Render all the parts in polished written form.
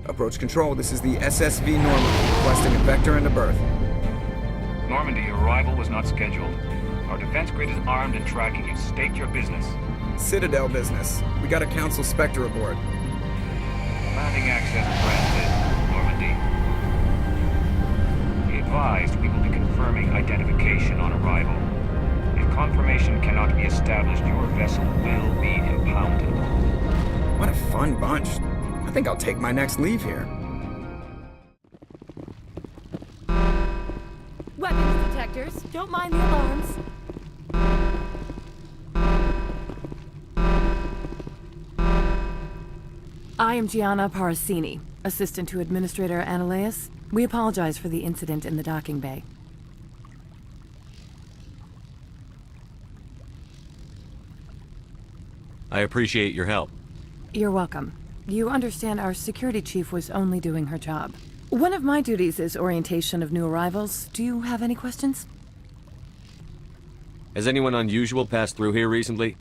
Approach control, this is the SSV Normandy, requesting a vector and a berth. Normandy, your arrival was not scheduled. Our defense grid is armed and tracking you. State your business. Citadel business. We got a Council Spectre aboard. Landing access granted, Normandy. Be advised, we will be confirming identification on arrival. If confirmation cannot be established, your vessel will be impounded. What a fun bunch. I think I'll take my next leave here. Weapons detectors. Don't mind the alarms. I am Gianna Parasini, assistant to Administrator Ananias. We apologize for the incident in the docking bay. I appreciate your help. You're welcome. You understand our security chief was only doing her job. One of my duties is orientation of new arrivals. Do you have any questions? Has anyone unusual passed through here recently?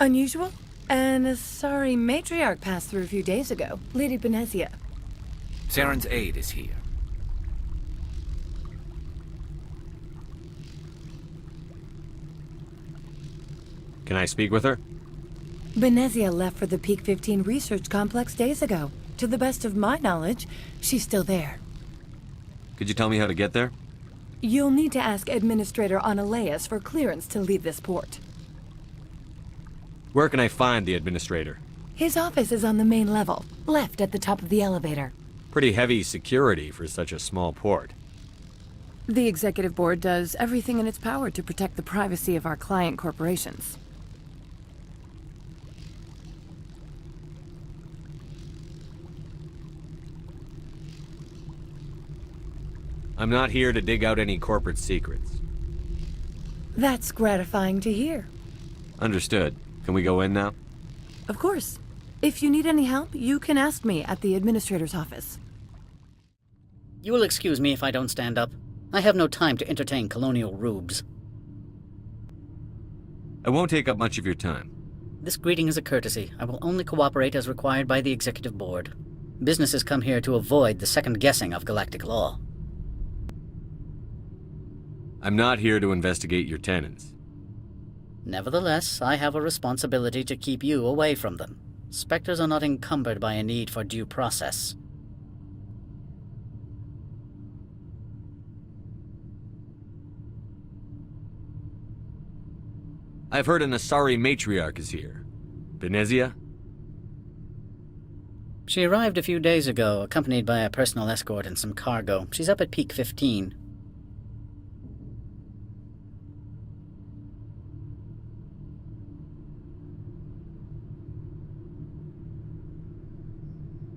Unusual? An Asari matriarch passed through a few days ago. Lady Benezia. Saren's aide is here. Can I speak with her? Benezia left for the Peak 15 research complex days ago. To the best of my knowledge, she's still there. Could you tell me how to get there? You'll need to ask Administrator Ananias for clearance to leave this port. Where can I find the administrator? His office is on the main level, left at the top of the elevator. Pretty heavy security for such a small port. The Executive Board does everything in its power to protect the privacy of our client corporations. I'm not here to dig out any corporate secrets. That's gratifying to hear. Understood. Can we go in now? Of course. If you need any help, you can ask me at the Administrator's office. You will excuse me if I don't stand up. I have no time to entertain colonial rubes. I won't take up much of your time. This greeting is a courtesy. I will only cooperate as required by the Executive Board. Businesses come here to avoid the second guessing of galactic law. I'm not here to investigate your tenants. Nevertheless, I have a responsibility to keep you away from them. Spectres are not encumbered by a need for due process. I've heard an Asari matriarch is here. Benezia? She arrived a few days ago, accompanied by a personal escort and some cargo. She's up at Peak 15.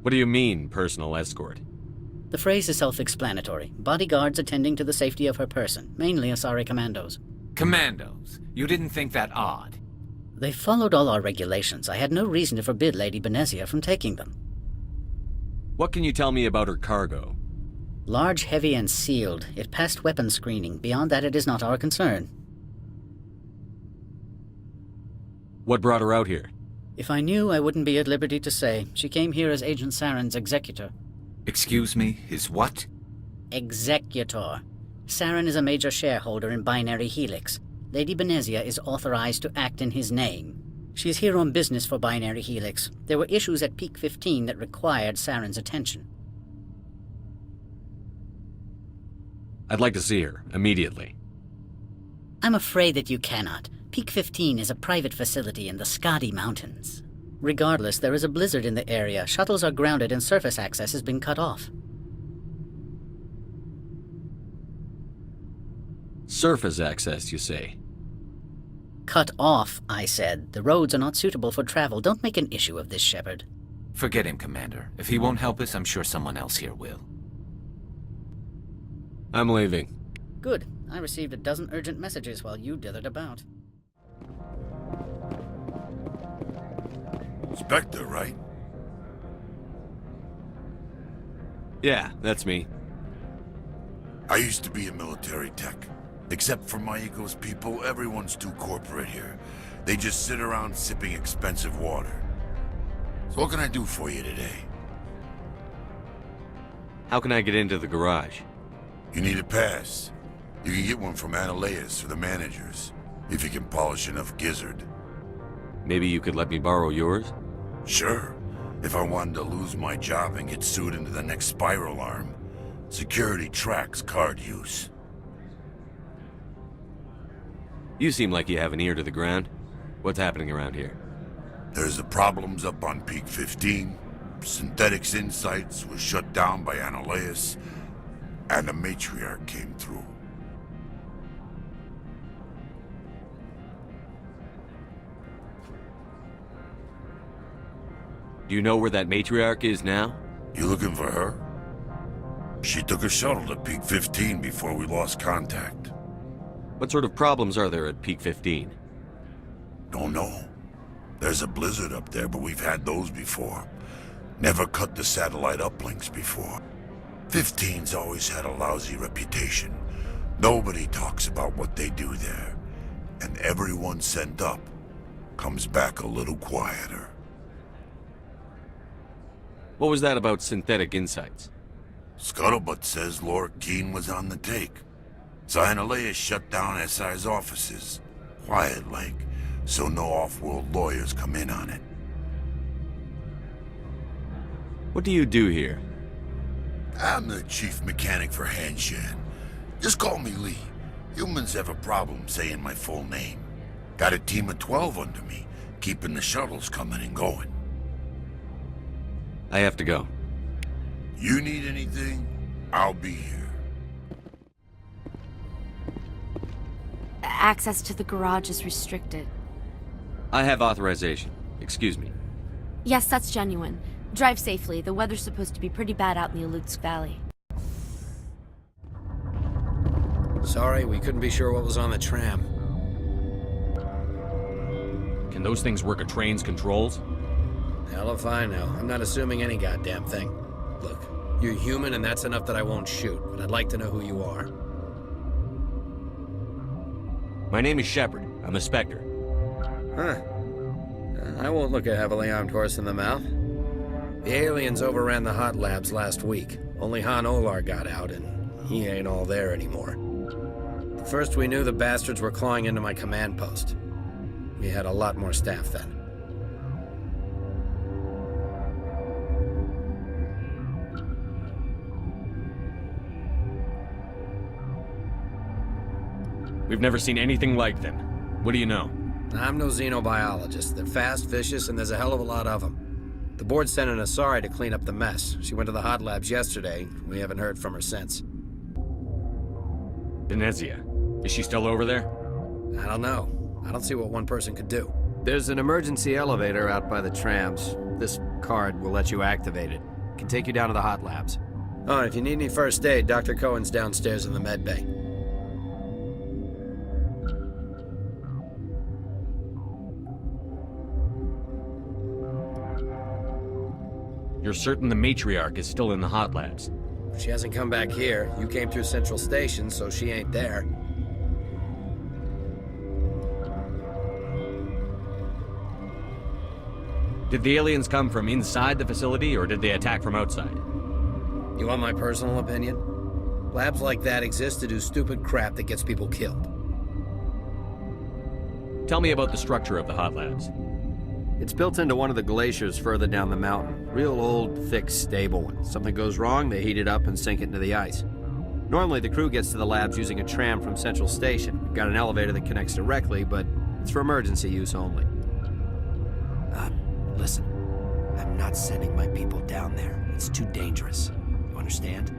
What do you mean, personal escort? The phrase is self-explanatory. Bodyguards attending to the safety of her person, mainly Asari commandos. Commandos. You didn't think that odd? They followed all our regulations. I had no reason to forbid Lady Benezia from taking them. What can you tell me about her cargo? Large, heavy, and sealed. It passed weapons screening. Beyond that, it is not our concern. What brought her out here? If I knew, I wouldn't be at liberty to say. She came here as Agent Saren's executor. Excuse me, his what? Executor. Saren is a major shareholder in Binary Helix. Lady Benezia is authorized to act in his name. She is here on business for Binary Helix. There were issues at Peak 15 that required Saren's attention. I'd like to see her, immediately. I'm afraid that you cannot. Peak 15 is a private facility in the Skadi Mountains. Regardless, there is a blizzard in the area. Shuttles are grounded and surface access has been cut off. Surface access, you say? Cut off, I said. The roads are not suitable for travel. Don't make an issue of this, Shepard. Forget him, Commander. If he won't help us, I'm sure someone else here will. I'm leaving. Good. I received a dozen urgent messages while you dithered about. Spectre, right? Yeah, that's me. I used to be a military tech. Except for my ego's people, everyone's too corporate here. They just sit around sipping expensive water. So what can I do for you today? How can I get into the garage? You need a pass. You can get one from Ananias or the managers, if you can polish enough gizzard. Maybe you could let me borrow yours? Sure. If I wanted to lose my job and get sued into the next spiral arm, security tracks card use. You seem like you have an ear to the ground. What's happening around here? There's the problems up on Peak 15. Synthetics Insights was shut down by Ananias, and the matriarch came through. Do you know where that matriarch is now? You looking for her? She took a shuttle to Peak 15 before we lost contact. What sort of problems are there at Peak 15? Don't know. There's a blizzard up there, but we've had those before. Never cut the satellite uplinks before. 15's always had a lousy reputation. Nobody talks about what they do there. And everyone sent up comes back a little quieter. What was that about Synthetic Insights? Scuttlebutt says Laura Keene was on the take. So Ananias shut down SI's offices. Quiet-like, so no off-world lawyers come in on it. What do you do here? I'm the chief mechanic for Hanshan. Just call me Lee. Humans have a problem saying my full name. Got a team of 12 under me, keeping the shuttles coming and going. I have to go. You need anything, I'll be here. Access to the garage is restricted. I have authorization. Excuse me. Yes, that's genuine. Drive safely. The weather's supposed to be pretty bad out in the Alutsk Valley. Sorry, we couldn't be sure what was on the tram. Can those things work a train's controls? Hell if I know. I'm not assuming any goddamn thing. Look, you're human and that's enough that I won't shoot, but I'd like to know who you are. My name is Shepard. I'm a Spectre. Huh. I won't look a heavily armed horse in the mouth. The aliens overran the hot labs last week. Only Han Olar got out, and he ain't all there anymore. First we knew the bastards were clawing into my command post. We had a lot more staff then. We've never seen anything like them. What do you know? I'm no xenobiologist. They're fast, vicious, and there's a hell of a lot of them. The board sent an Asari to clean up the mess. She went to the hot labs yesterday. We haven't heard from her since. Benezia. Is she still over there? I don't know. I don't see what one person could do. There's an emergency elevator out by the trams. This card will let you activate it. Can take you down to the hot labs. Oh, and if you need any first aid, Dr. Cohen's downstairs in the med bay. You're certain the matriarch is still in the hot labs? She hasn't come back here. You came through Central Station, so she ain't there. Did the aliens come from inside the facility, or did they attack from outside? You want my personal opinion? Labs like that exist to do stupid crap that gets people killed. Tell me about the structure of the hot labs. It's built into one of the glaciers further down the mountain. Real old, thick, stable one. Something goes wrong, they heat it up and sink it into the ice. Normally, the crew gets to the labs using a tram from Central Station. We've got an elevator that connects directly, but it's for emergency use only. Listen, I'm not sending my people down there. It's too dangerous. You understand?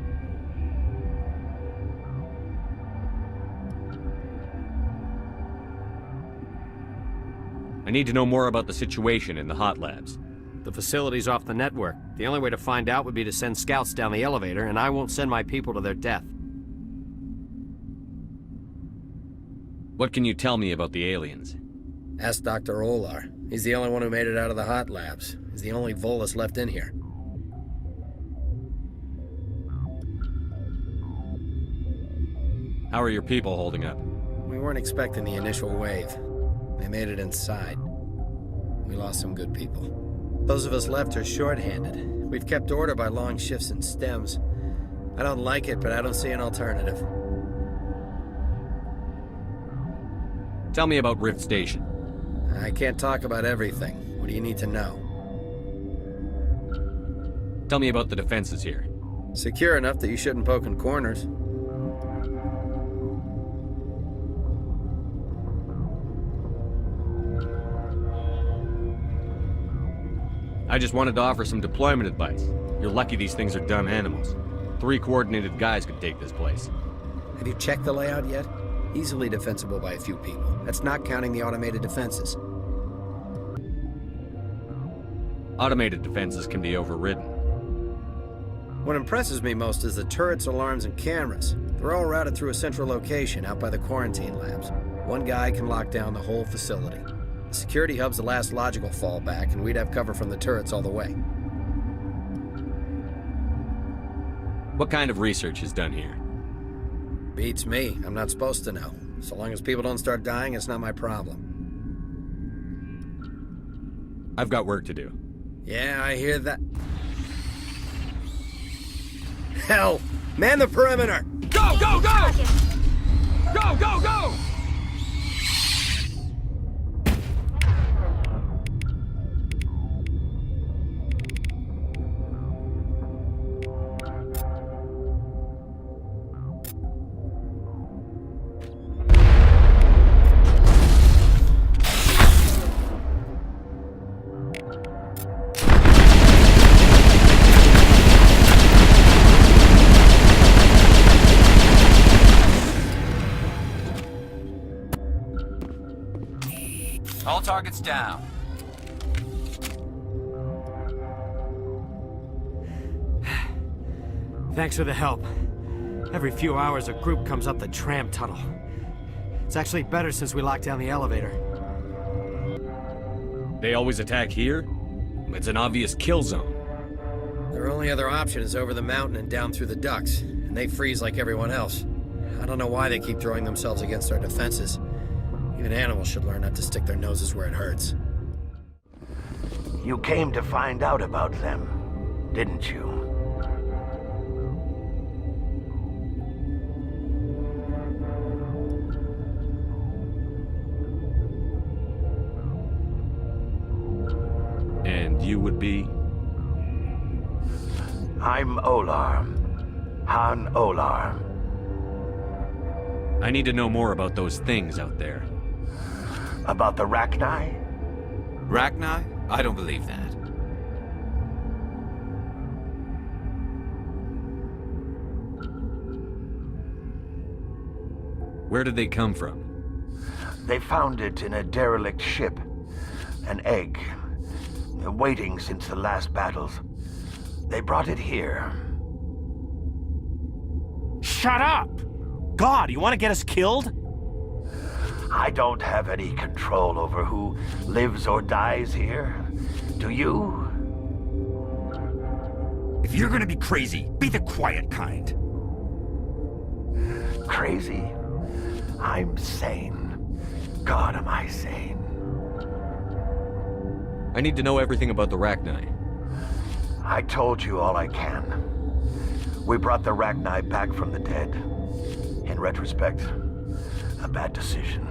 I need to know more about the situation in the hot labs. The facility's off the network. The only way to find out would be to send scouts down the elevator, and I won't send my people to their death. What can you tell me about the aliens? Ask Dr. Olar. He's the only one who made it out of the hot labs. He's the only Volus left in here. How are your people holding up? We weren't expecting the initial wave. They made it inside. We lost some good people. Those of us left are shorthanded. We've kept order by long shifts in stems. I don't like it, but I don't see an alternative. Tell me about Rift Station. I can't talk about everything. What do you need to know? Tell me about the defenses here. Secure enough that you shouldn't poke in corners. I just wanted to offer some deployment advice. You're lucky these things are dumb animals. 3 coordinated guys could take this place. Have you checked the layout yet? Easily defensible by a few people. That's not counting the automated defenses. Automated defenses can be overridden. What impresses me most is the turrets, alarms, and cameras. They're all routed through a central location out by the quarantine labs. One guy can lock down the whole facility. The security hub's the last logical fallback, and we'd have cover from the turrets all the way. What kind of research is done here? Beats me. I'm not supposed to know. So long as people don't start dying, it's not my problem. I've got work to do. Yeah, I hear that. Hell! Man the perimeter! Go, go, go! Go, go, go! All targets down. Thanks for the help. Every few hours, a group comes up the tram tunnel. It's actually better since we locked down the elevator. They always attack here? It's an obvious kill zone. Their only other option is over the mountain and down through the ducts, and they freeze like everyone else. I don't know why they keep throwing themselves against our defenses. Even animals should learn not to stick their noses where it hurts. You came to find out about them, didn't you? And you would be? I'm Olar. Han Olar. I need to know more about those things out there. About the Rachni? Rachni? I don't believe that. Where did they come from? They found it in a derelict ship. An egg. Waiting since the last battles. They brought it here. Shut up! God, you want to get us killed? I don't have any control over who lives or dies here. Do you? If you're gonna be crazy, be the quiet kind. Crazy? I'm sane. God, am I sane. I need to know everything about the Rachni. I told you all I can. We brought the Rachni back from the dead. In retrospect, a bad decision.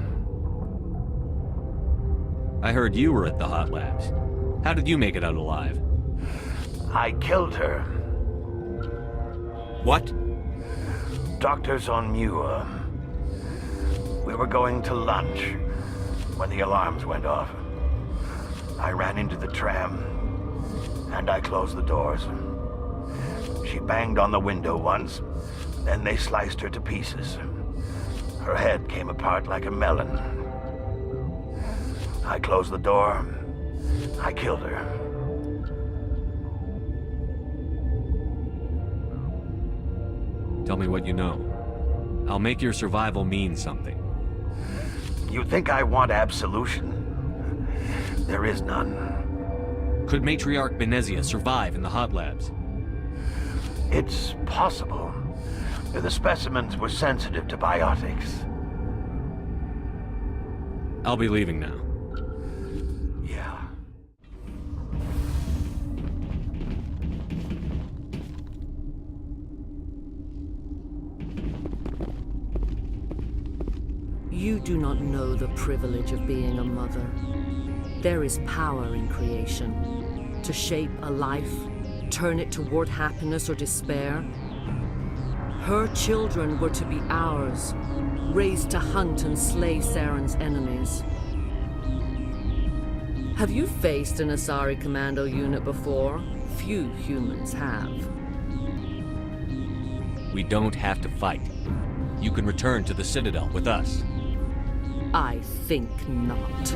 I heard you were at the hot labs. How did you make it out alive? I killed her. What? Doctors on Muir. We were going to lunch when the alarms went off. I ran into the tram, and I closed the doors. She banged on the window once, then they sliced her to pieces. Her head came apart like a melon. I closed the door. I killed her. Tell me what you know. I'll make your survival mean something. You think I want absolution? There is none. Could Matriarch Benezia survive in the hot labs? It's possible. The specimens were sensitive to biotics. I'll be leaving now. Yeah. You do not know the privilege of being a mother. There is power in creation. To shape a life, turn it toward happiness or despair. Her children were to be ours, raised to hunt and slay Saren's enemies. Have you faced an Asari commando unit before? Few humans have. We don't have to fight. You can return to the Citadel with us. I think not.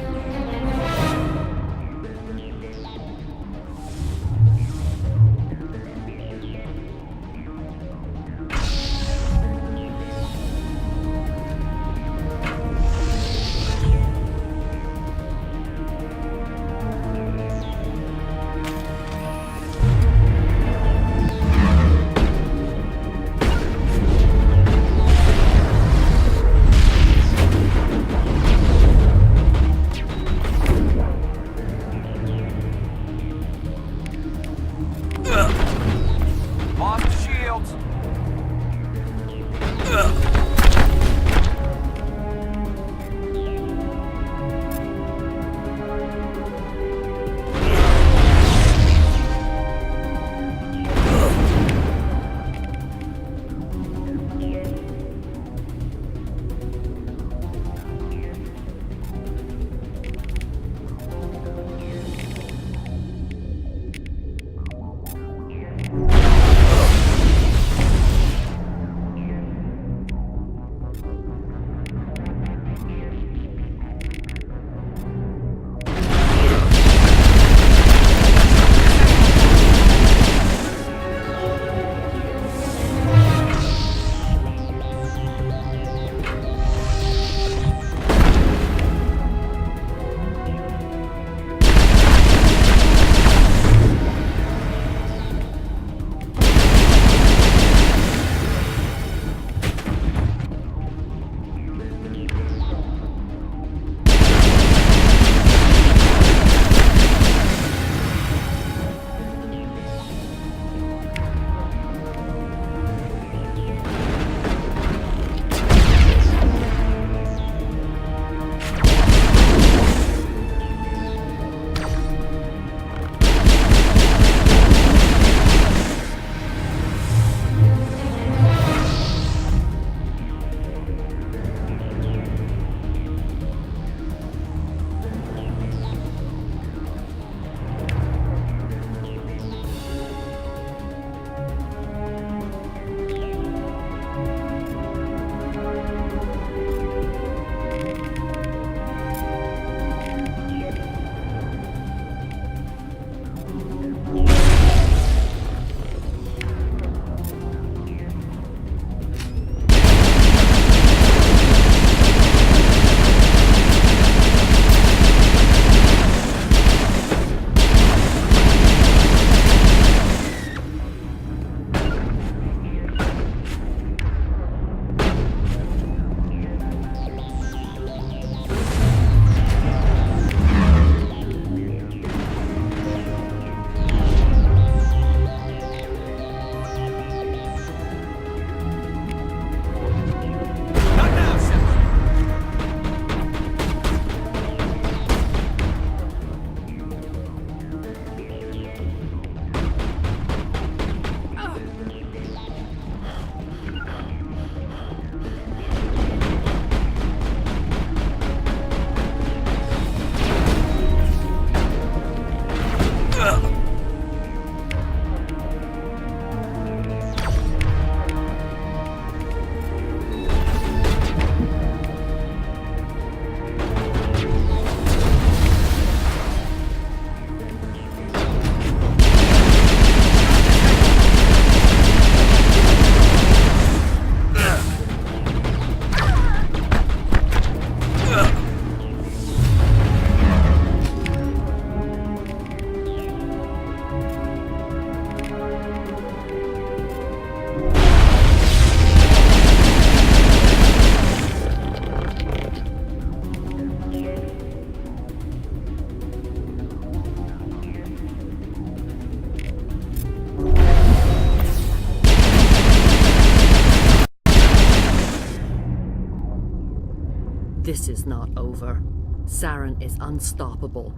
This is not over. Saren is unstoppable.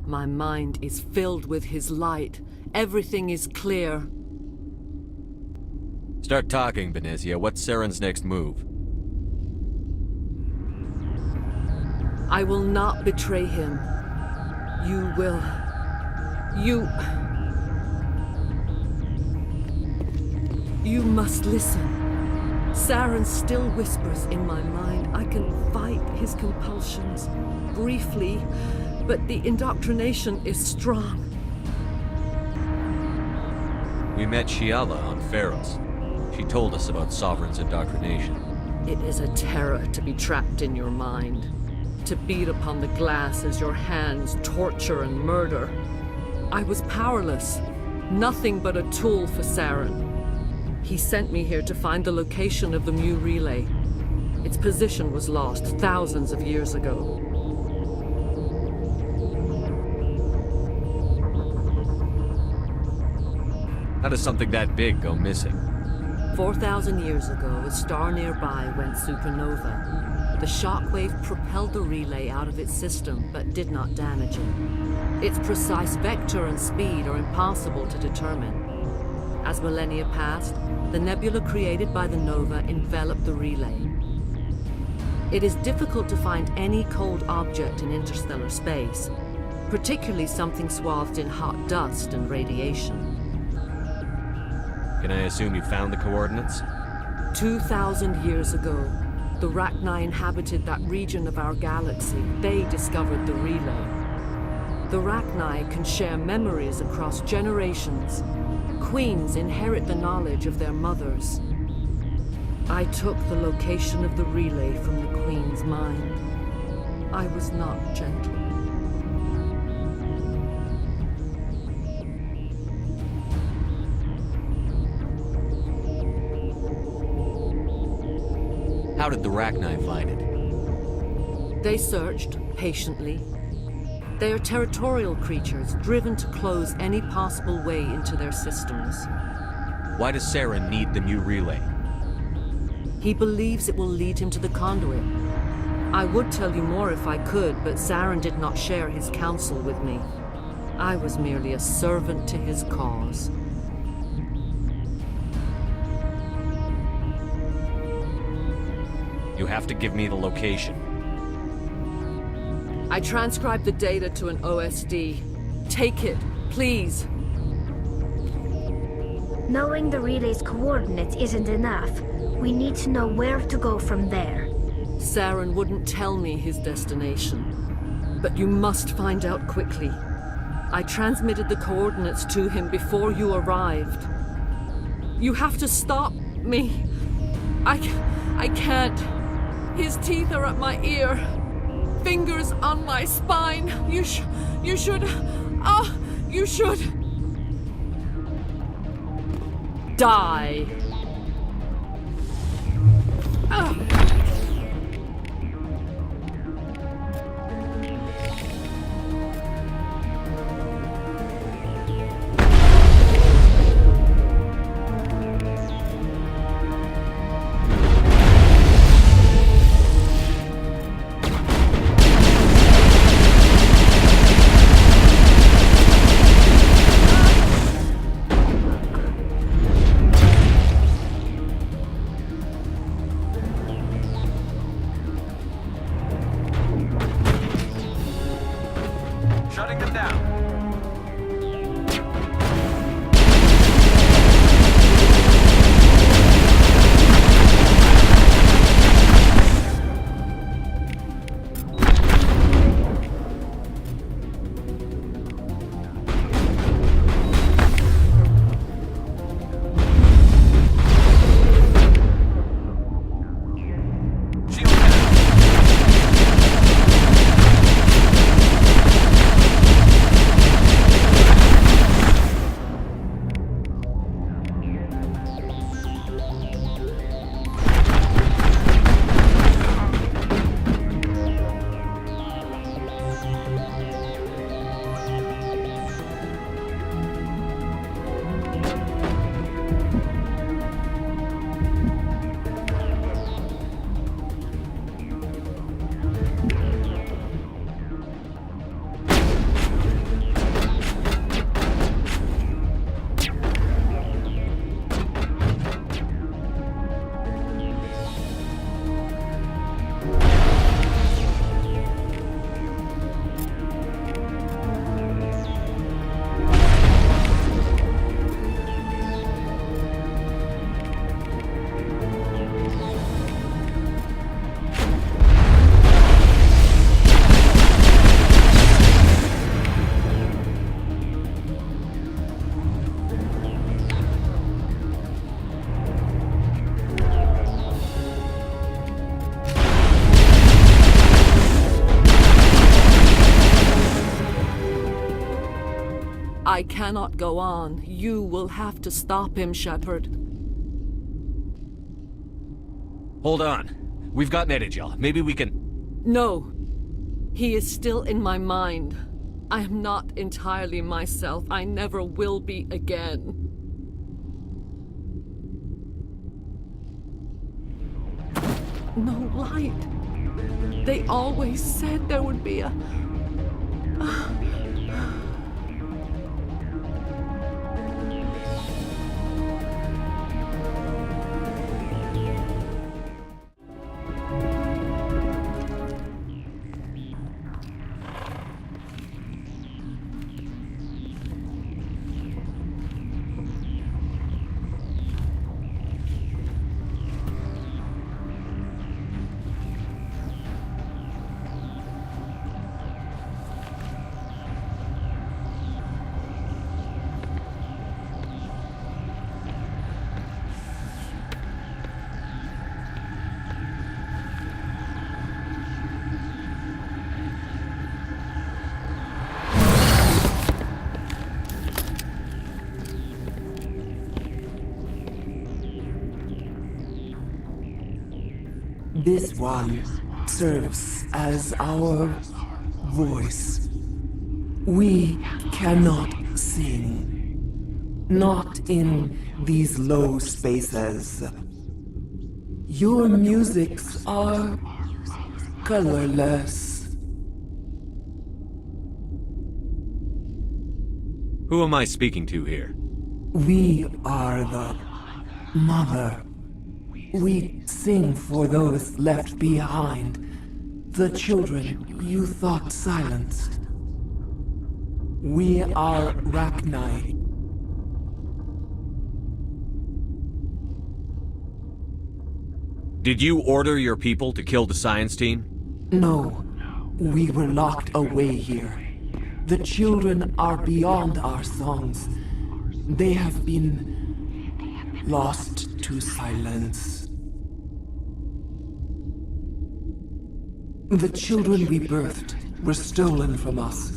My mind is filled with his light. Everything is clear. Start talking, Benezia. What's Saren's next move? I will not betray him. You will. You must listen. Saren still whispers in my mind. I can fight his compulsions, briefly, but the indoctrination is strong. We met Shiala on Pharos. She told us about Sovereign's indoctrination. It is a terror to be trapped in your mind, to beat upon the glass as your hands torture and murder. I was powerless, nothing but a tool for Saren. He sent me here to find the location of the Mu relay. Its position was lost thousands of years ago. How does something that big go missing? 4,000 years ago, a star nearby went supernova. The shockwave propelled the relay out of its system, but did not damage it. Its precise vector and speed are impossible to determine. As millennia passed, the nebula created by the nova enveloped the relay. It is difficult to find any cold object in interstellar space, particularly something swathed in hot dust and radiation. Can I assume you found the coordinates? 2,000 years ago, the Rachni inhabited that region of our galaxy. They discovered the relay. The Rachni can share memories across generations. Queens inherit the knowledge of their mothers. I took the location of the relay from the Queen's mind. I was not gentle. How did the Rachni find it? They searched, patiently. They are territorial creatures, driven to close any possible way into their systems. Why does Saren need the Mu relay? He believes it will lead him to the conduit. I would tell you more if I could, but Saren did not share his counsel with me. I was merely a servant to his cause. You have to give me the location. I transcribed the data to an OSD. Take it, please. Knowing the relay's coordinates isn't enough. We need to know where to go from there. Saren wouldn't tell me his destination. But you must find out quickly. I transmitted the coordinates to him before you arrived. You have to stop me. I can't. His teeth are at my ear. Fingers on my spine. You should. You should. Die. I cannot go on. You will have to stop him, Shepard. Hold on. We've got Medigel. Maybe we can... No. He is still in my mind. I am not entirely myself. I never will be again. No light. They always said there would be a... This one serves as our voice. We cannot sing. Not in these low spaces. Your musics are colorless. Who am I speaking to here? We are the mother. We sing for those left behind, the children you thought silenced. We are Rachni. Did you order your people to kill the science team? No, we were locked away here. The children are beyond our songs. They have been lost to silence. The children we birthed were stolen from us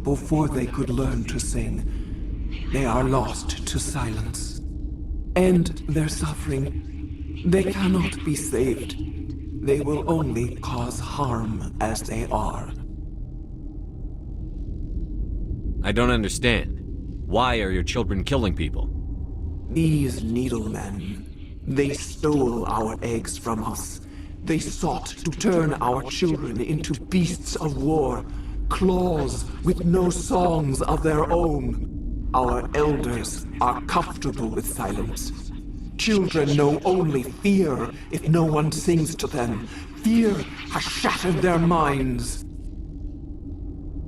before they could learn to sing. They are lost to silence. And their suffering, they cannot be saved. They will only cause harm as they are. I don't understand. Why are your children killing people? These needlemen, they stole our eggs from us. They sought to turn our children into beasts of war, claws with no songs of their own. Our elders are comfortable with silence. Children know only fear if no one sings to them. Fear has shattered their minds.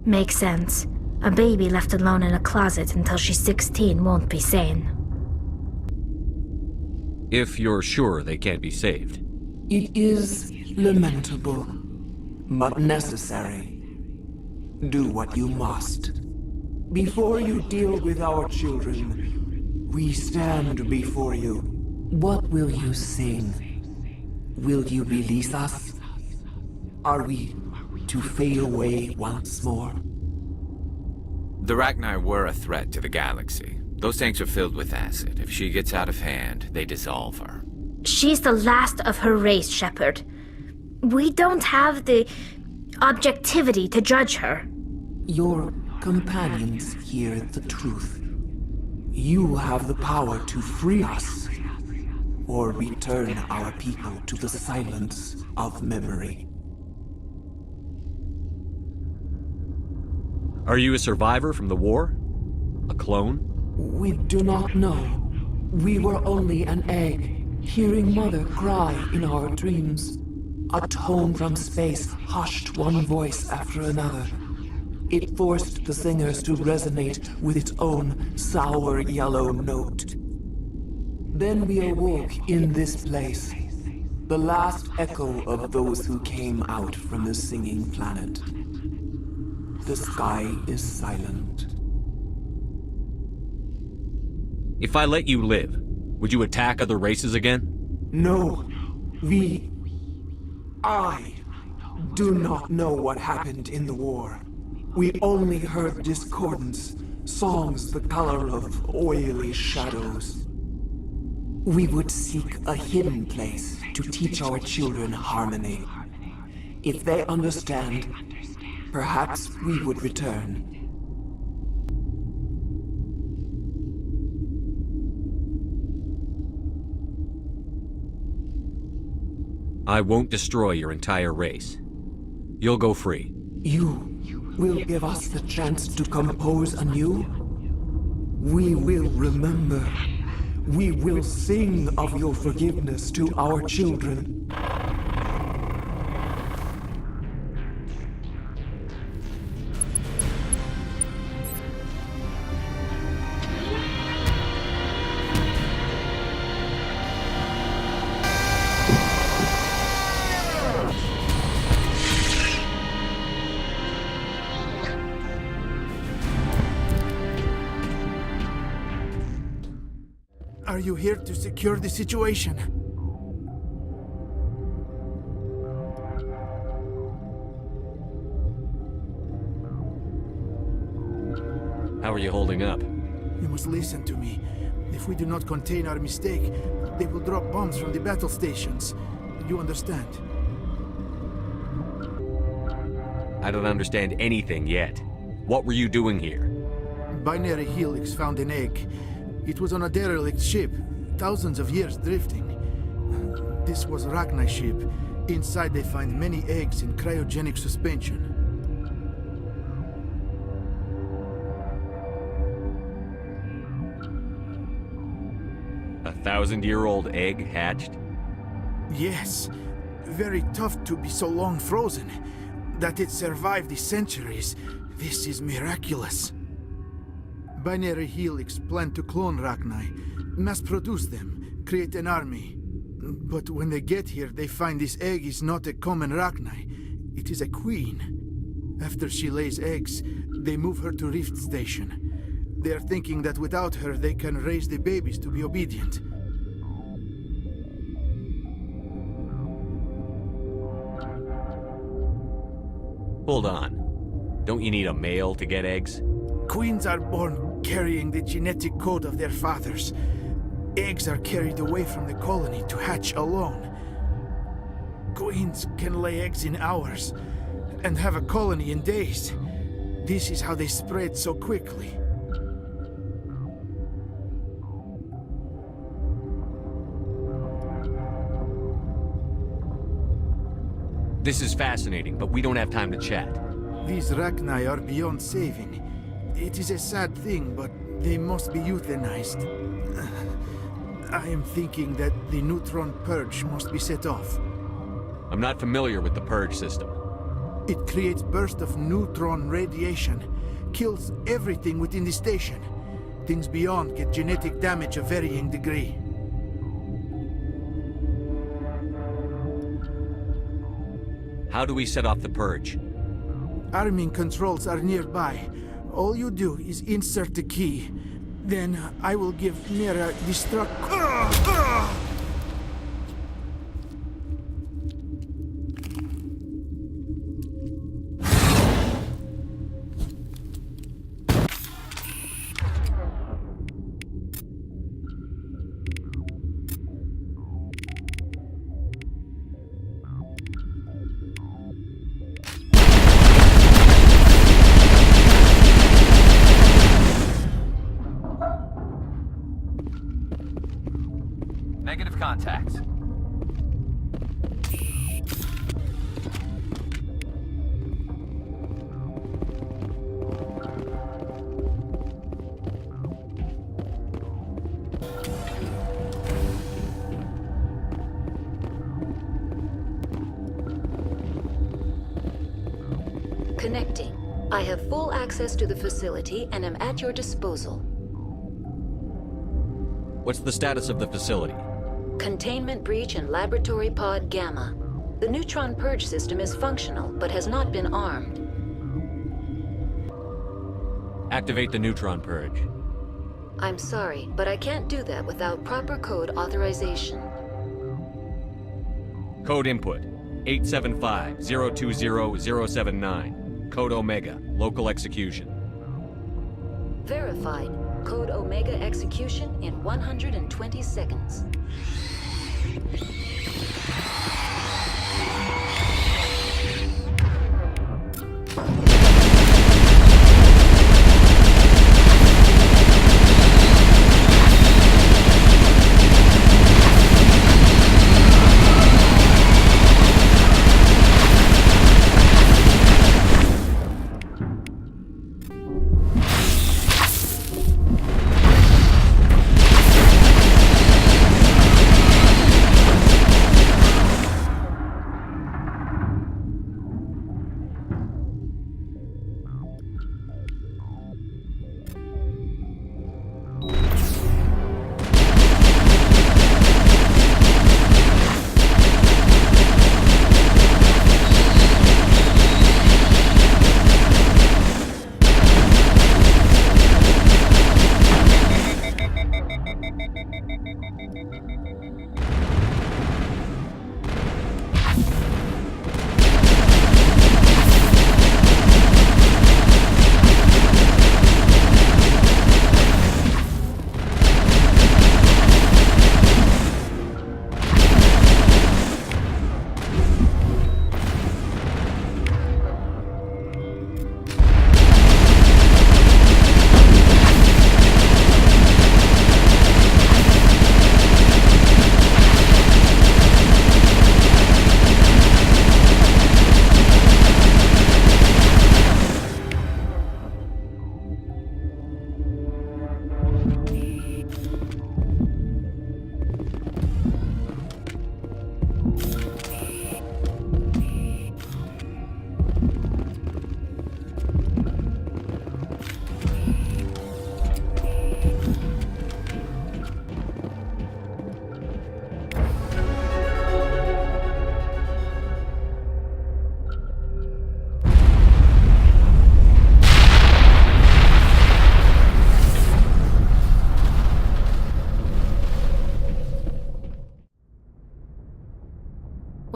Makes sense. A baby left alone in a closet until she's 16 won't be sane. If you're sure they can't be saved. It is lamentable, but necessary. Do what you must. Before you deal with our children, we stand before you. What will you sing? Will you release us? Are we to fade away once more? The Rachni were a threat to the galaxy. Those tanks are filled with acid. If she gets out of hand, they dissolve her. She's the last of her race, Shepard. We don't have the objectivity to judge her. Your companions hear the truth. You have the power to free us, or return our people to the silence of memory. Are you a survivor from the war? A clone? We do not know. We were only an egg, hearing Mother cry in our dreams. A tone from space hushed one voice after another. It forced the singers to resonate with its own sour yellow note. Then we awoke in this place, the last echo of those who came out from the singing planet. The sky is silent. If I let you live, would you attack other races again? No. I do not know what happened in the war. We only heard discordance, songs the color of oily shadows. We would seek a hidden place to teach our children harmony. If they understand, perhaps we would return. I won't destroy your entire race. You'll go free. You will give us the chance to compose anew? We will remember. We will sing of your forgiveness to our children. Are you here to secure the situation? How are you holding up? You must listen to me. If we do not contain our mistake, they will drop bombs from the battle stations. You understand? I don't understand anything yet. What were you doing here? Binary Helix found an egg. It was on a derelict ship, thousands of years drifting. This was Rachni's ship. Inside they find many eggs in cryogenic suspension. A 1,000-year-old egg hatched? Yes. Very tough to be so long frozen. That it survived the centuries. This is miraculous. Binary Helix planned to clone Rachni, mass-produce them, create an army. But when they get here, they find this egg is not a common Rachni. It is a queen. After she lays eggs, they move her to Rift Station. They are thinking that without her, they can raise the babies to be obedient. Hold on. Don't you need a male to get eggs? Queens are born carrying the genetic code of their fathers. Eggs are carried away from the colony to hatch alone. Queens can lay eggs in hours and have a colony in days. This is how they spread so quickly. This is fascinating, but we don't have time to chat. These Rachni are beyond saving. It is a sad thing, but they must be euthanized. I am thinking that the neutron purge must be set off. I'm not familiar with the purge system. It creates bursts of neutron radiation, kills everything within the station. Things beyond get genetic damage of varying degree. How do we set off the purge? Arming controls are nearby. All you do is insert the key. Then I will give Mira destruct... Negative contacts. Connecting. I have full access to the facility and am at your disposal. What's the status of the facility? Containment breach in Laboratory Pod Gamma. The neutron purge system is functional, but has not been armed. Activate the neutron purge. I'm sorry, but I can't do that without proper code authorization. Code input 875-020-079. Code Omega. Local execution. Verified. Code Omega execution in 120 seconds.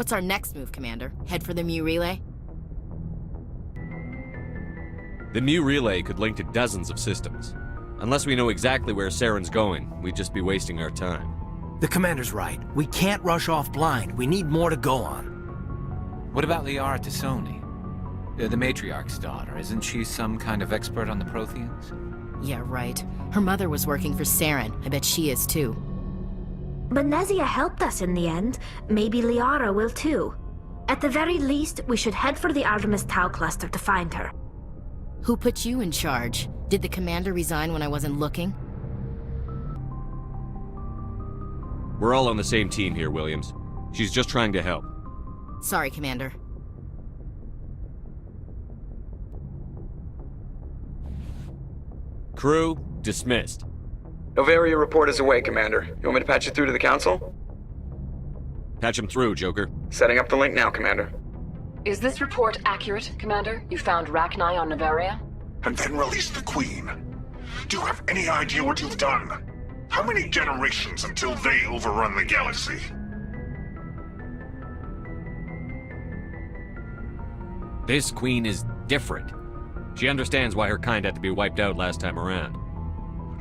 What's our next move, Commander? Head for the Mu Relay? The Mu Relay could link to dozens of systems. Unless we know exactly where Saren's going, we'd just be wasting our time. The Commander's right. We can't rush off blind. We need more to go on. What about Liara Tassoni? The Matriarch's daughter. Isn't she some kind of expert on the Protheans? Yeah, right. Her mother was working for Saren. I bet she is too. Benezia helped us in the end. Maybe Liara will too. At the very least, we should head for the Artemis Tau cluster to find her. Who put you in charge? Did the Commander resign when I wasn't looking? We're all on the same team here, Williams. She's just trying to help. Sorry, Commander. Crew, dismissed. Noveria report is away, Commander. You want me to patch you through to the Council? Patch him through, Joker. Setting up the link now, Commander. Is this report accurate, Commander? You found Rachni on Noveria? And then released the Queen. Do you have any idea what you've done? How many generations until they overrun the galaxy? This Queen is different. She understands why her kind had to be wiped out last time around.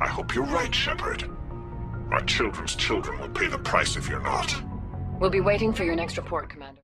I hope you're right, Shepard. Our children's children will pay the price if you're not. We'll be waiting for your next report, Commander.